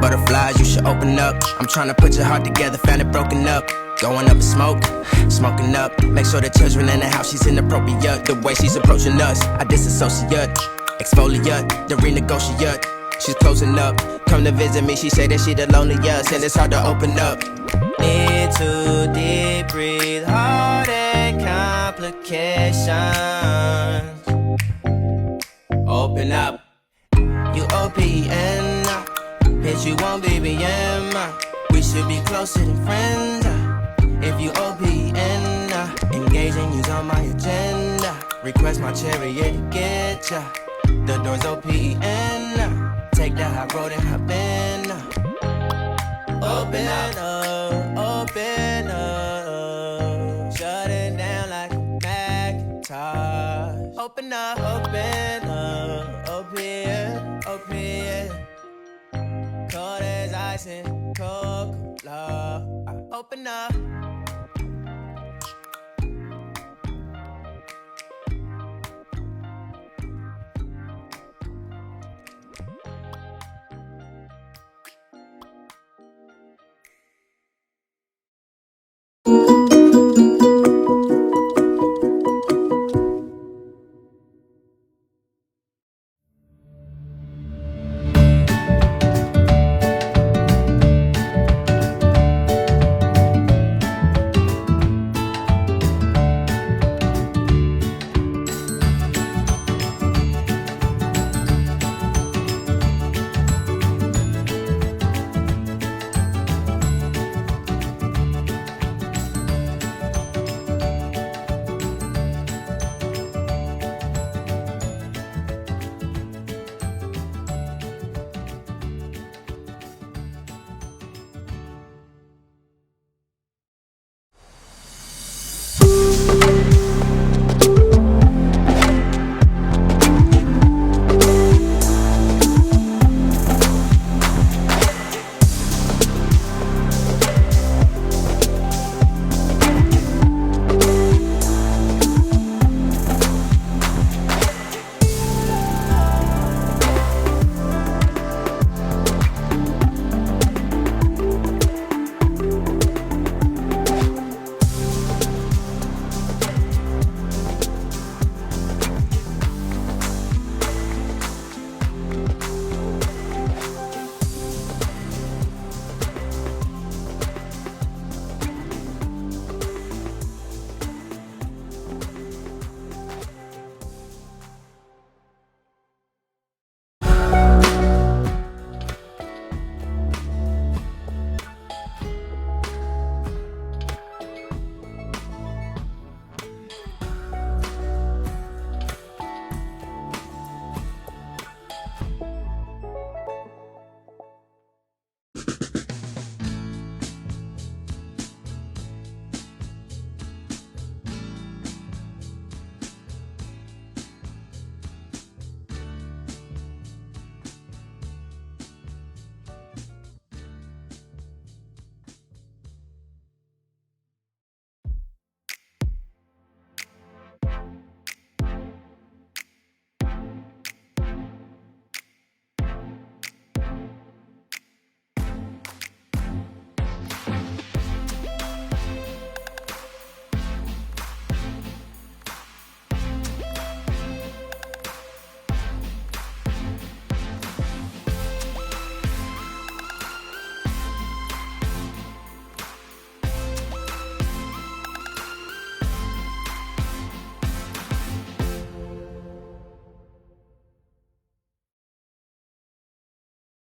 Butterflies, you should open up. I'm trying to put your heart together, found it broken up. Going up in smoke, smoking up. Make sure the children in the house, she's inappropriate. The way she's approaching us, I disassociate. Exfoliate, the renegotiate. She's closing up, come to visit me. She say that she the loneliest, and it's hard to open up. Need to deep breathe, heartache complications. Open up, you open up. Bitch, you won't BBM. We should be closer than friends. If you OPN, engaging you's on my agenda. Request my chariot to get ya. The door's OPN. Take the high road and hop in. Open up, open up. Shut it down like a Macintosh. Open up, open. Cold as ice and Coca-Cola. Open up.